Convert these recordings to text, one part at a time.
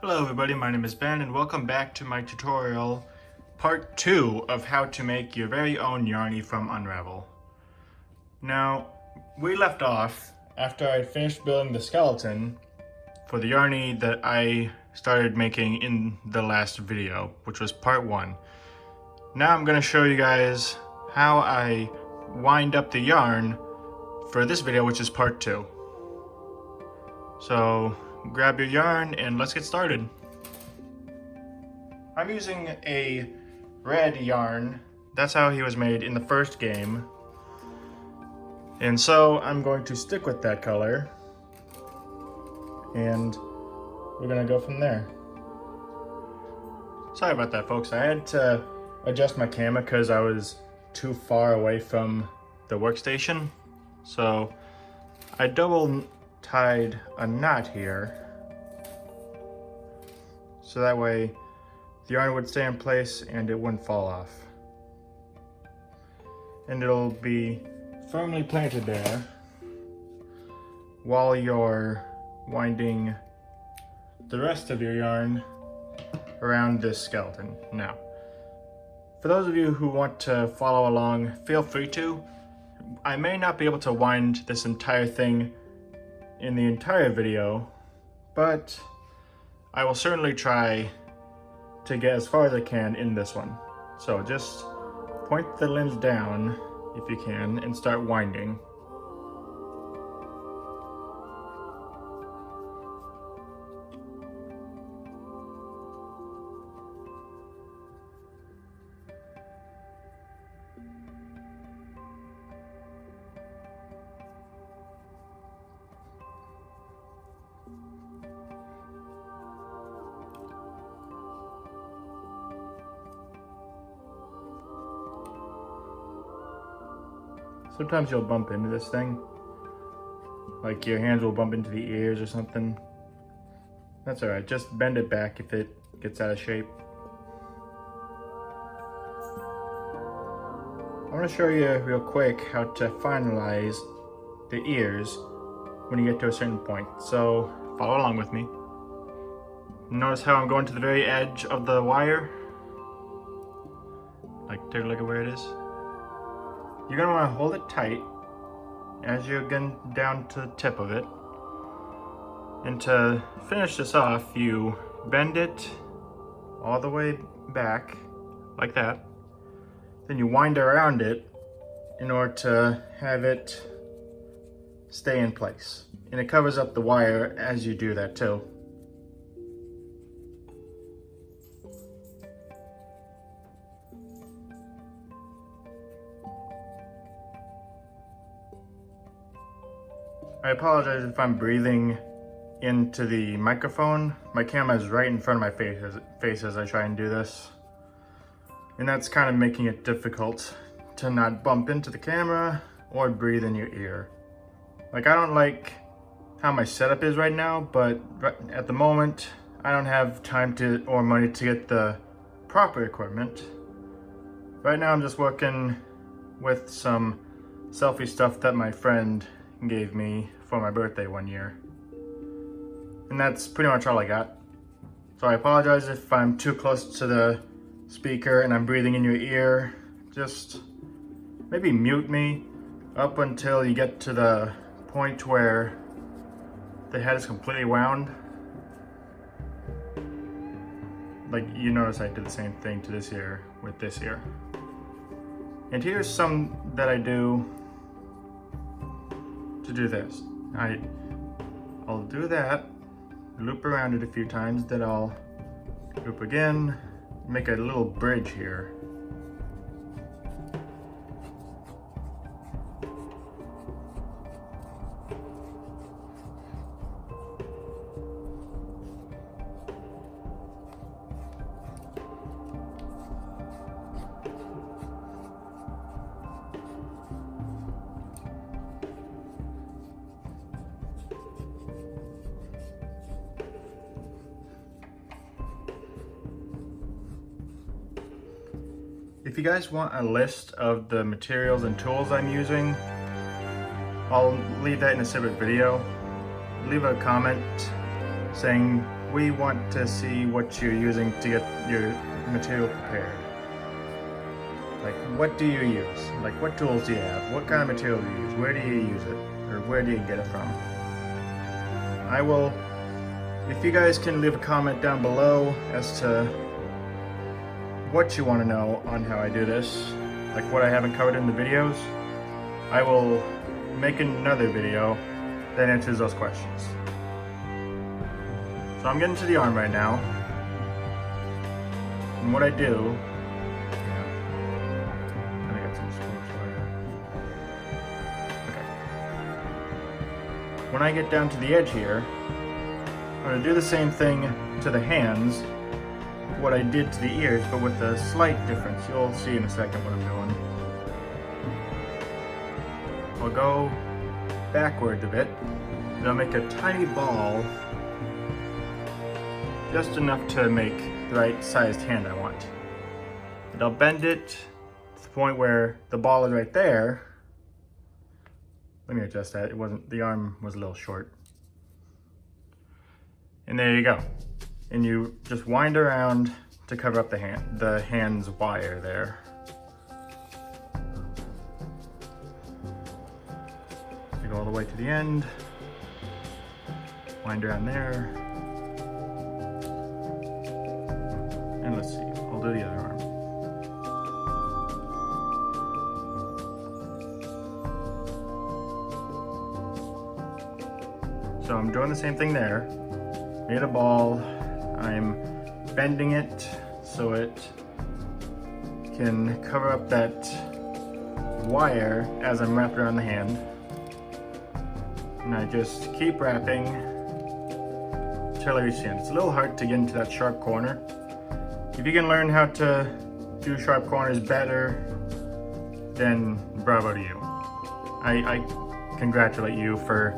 Hello everybody, my name is Ben and welcome back to my tutorial part 2 of how to make your very own Yarny from Unravel. Now, we left off after I finished building the skeleton for the Yarny that I started making in the last video, which was part 1. Now I'm going to show you guys how I wind up the yarn for this video, which is part 2. So grab your yarn and let's get started. I'm using a red yarn. That's how he was made in the first game. And so I'm going to stick with that color. And we're gonna go from there. Sorry about that, folks. I had to adjust my camera because I was too far away from the workstation. So I double tied a knot here, so that way the yarn would stay in place and it wouldn't fall off. And it'll be firmly planted there while you're winding the rest of your yarn around this skeleton. Now, for those of you who want to follow along, feel free to. I may not be able to wind this entire thing in the entire video, but I will certainly try to get as far as I can in this one. So just point the limbs down if you can and start winding. Sometimes you'll bump into this thing, like your hands will bump into the ears or something. That's alright, just bend it back if it gets out of shape. I want to show you real quick how to finalize the ears when you get to a certain point, so follow along with me. Notice how I'm going to the very edge of the wire? Like, take a look at where it is. You're going to want to hold it tight as you're getting down to the tip of it. And to finish this off, you bend it all the way back, like that. Then you wind around it in order to have it stay in place. And it covers up the wire as you do that too. I apologize if I'm breathing into the microphone. My camera is right in front of my face as I try and do this. And that's kind of making it difficult to not bump into the camera or breathe in your ear. Like, I don't like how my setup is right now, but at the moment, I don't have time or money to get the proper equipment. Right now I'm just working with some selfie stuff that my friend gave me for my birthday one year. And that's pretty much all I got. So I apologize if I'm too close to the speaker and I'm breathing in your ear. Just maybe mute me up until you get to the point where the head is completely wound. Like, you notice I did the same thing to this ear with this ear. And here's some that I do to do this. I'll do that, loop around it a few times, then I'll loop again, make a little bridge here. If you guys want a list of the materials and tools I'm using, I'll leave that in a separate video. Leave a comment saying we want to see what you're using to get your material prepared. Like, what do you use? Like, what tools do you have? What kind of material do you use? Where do you use it? Or where do you get it from? I will, if you guys can leave a comment down below as to what you want to know on how I do this, like what I haven't covered in the videos, I will make another video that answers those questions. So I'm getting to the arm right now, and what I do, let me get some spokes for you. Okay. When I get down to the edge here, I'm going to do the same thing to the hands, what I did to the ears, but with a slight difference. You'll see in a second what I'm doing. I'll go backwards a bit, and I'll make a tiny ball, just enough to make the right sized hand I want. And I'll bend it to the point where the ball is right there. Let me adjust that. It wasn't, the arm was a little short. And there you go. And you just wind around to cover up the hand's wire there. You go all the way to the end, wind around there, and let's see, I'll do the other arm. So I'm doing the same thing there. Made a ball, I'm bending it so it can cover up that wire as I'm wrapping around the hand. And I just keep wrapping until I reach the end. It's a little hard to get into that sharp corner. If you can learn how to do sharp corners better, then bravo to you. I congratulate you for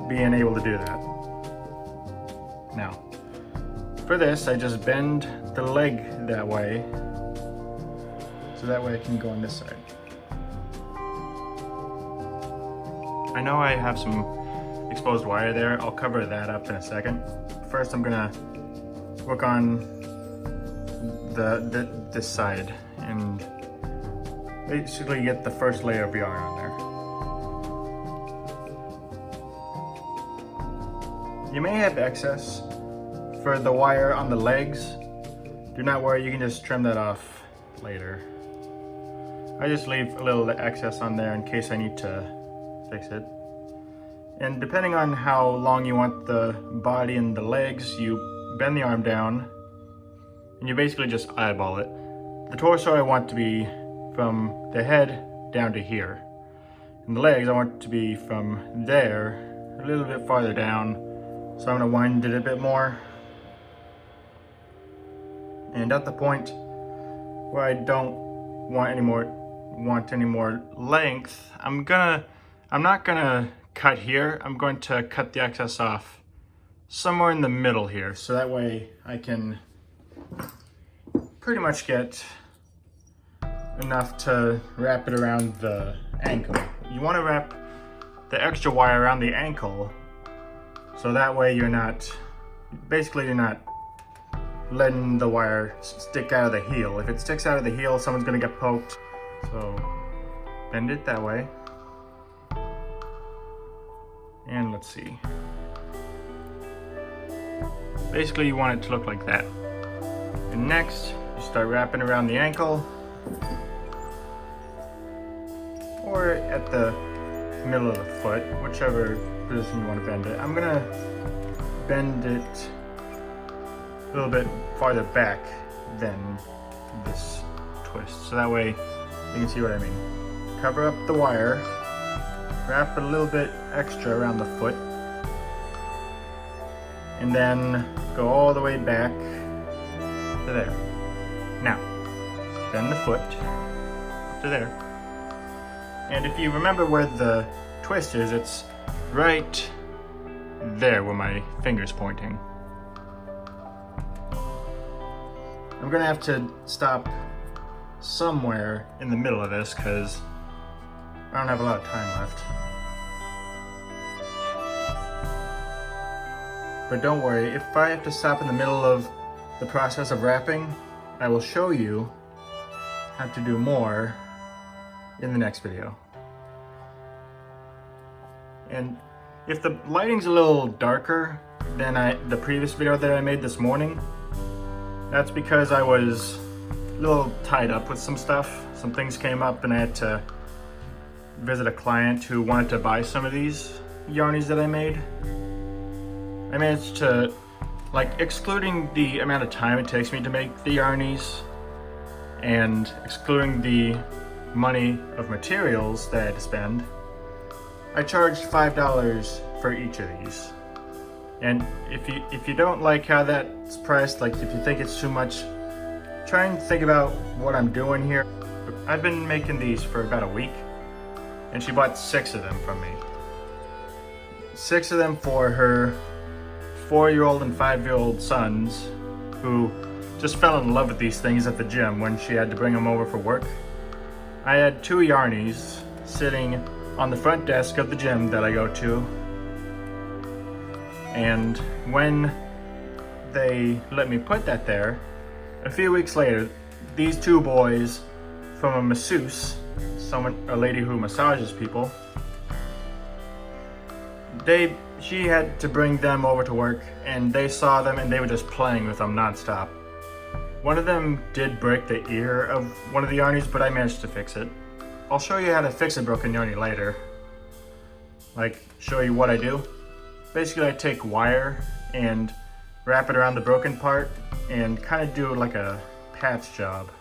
being able to do that. Now, for this, I just bend the leg that way, so that way I can go on this side. I know I have some exposed wire there. I'll cover that up in a second. First, I'm gonna work on this side and basically get the first layer of yarn on there. You may have excess for the wire on the legs. Do not worry, you can just trim that off later. I just leave a little excess on there in case I need to fix it. And depending on how long you want the body and the legs, you bend the arm down and you basically just eyeball it. The torso I want to be from the head down to here. And the legs I want to be from there a little bit farther down. So I'm gonna wind it a bit more. And at the point where I don't want any more length, I'm not gonna cut here. I'm going to cut the excess off somewhere in the middle here. So that way I can pretty much get enough to wrap it around the ankle. You wanna wrap the extra wire around the ankle, so that way you're not letting the wire stick out of the heel. If it sticks out of the heel, someone's gonna get poked. So bend it that way. And let's see. Basically you want it to look like that. And next, you start wrapping around the ankle or at the middle of the foot, whichever position you want to bend it. I'm gonna bend it a little bit farther back than this twist, so that way you can see what I mean. Cover up the wire, wrap a little bit extra around the foot, and then go all the way back to there. Now, bend the foot up to there. And if you remember where the twist is, it's right there where my finger's pointing. I'm gonna have to stop somewhere in the middle of this because I don't have a lot of time left. But don't worry, if I have to stop in the middle of the process of wrapping, I will show you how to do more in the next video. And if the lighting's a little darker than the previous video that I made this morning, that's because I was a little tied up with some stuff. Some things came up and I had to visit a client who wanted to buy some of these Yarnies that I made. I managed to, like, excluding the amount of time it takes me to make the Yarnies and excluding the money of materials that I had to spend, I charged $5 for each of these. And if you don't like how that's priced, like if you think it's too much, try and think about what I'm doing here. I've been making these for about a week, and she bought 6 of them from me. 6 of them for her 4-year-old and 5-year-old sons, who just fell in love with these things at the gym when she had to bring them over for work. I had 2 Yarnies sitting on the front desk of the gym that I go to, and when they let me put that there, a few weeks later, these 2 boys from a masseuse, a lady who massages people, she had to bring them over to work, and they saw them and they were just playing with them nonstop. One of them did break the ear of one of the Yarnies, but I managed to fix it. I'll show you how to fix a broken Yarny later. Like, show you what I do. Basically, I take wire and wrap it around the broken part and kind of do like a patch job.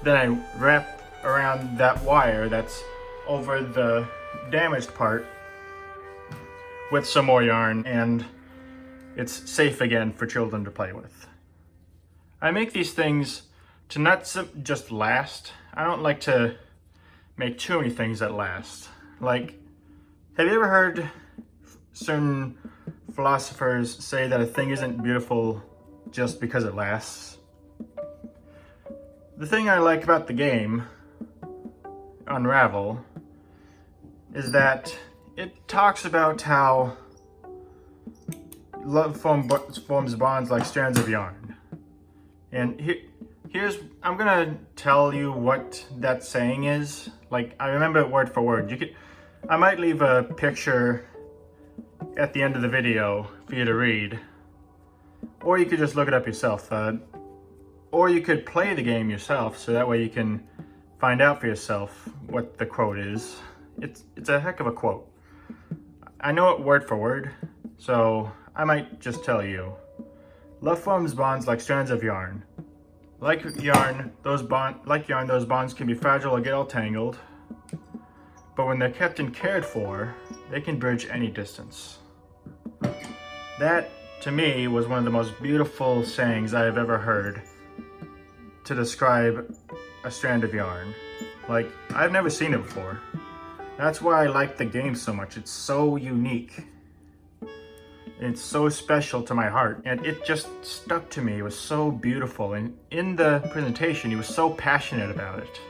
Then I wrap around that wire that's over the damaged part with some more yarn, and it's safe again for children to play with. I make these things to not just last. I don't like to make too many things that last. Like, have you ever heard certain philosophers say that a thing isn't beautiful just because it lasts? The thing I like about the game, Unravel, is that it talks about how love forms bonds like strands of yarn. And I'm gonna tell you what that saying is. Like, I remember it word for word. I might leave a picture at the end of the video for you to read, or you could just look it up yourself, or you could play the game yourself, so that way you can find out for yourself what the quote is. It's a heck of a quote. I know it word for word, so I might just tell you. Love forms bonds like strands of yarn. Like yarn, those bonds can be fragile or get all tangled, but when they're kept and cared for, they can bridge any distance. That, to me, was one of the most beautiful sayings I have ever heard to describe a strand of yarn. Like, I've never seen it before. That's why I like the game so much. It's so unique. It's so special to my heart, and it just stuck to me. It was so beautiful, and in the presentation, he was so passionate about it.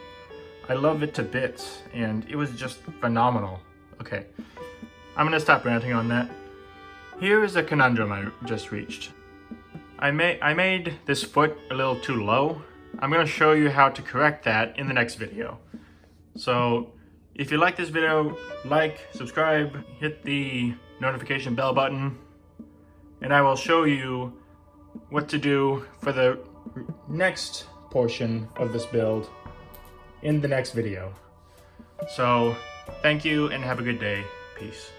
I love it to bits, and it was just phenomenal. Okay, I'm gonna stop ranting on that. Here is a conundrum I just reached. I made this foot a little too low. I'm gonna show you how to correct that in the next video. So, if you like this video, like, subscribe, hit the notification bell button, and I will show you what to do for the next portion of this build in the next video. So, thank you and have a good day. Peace.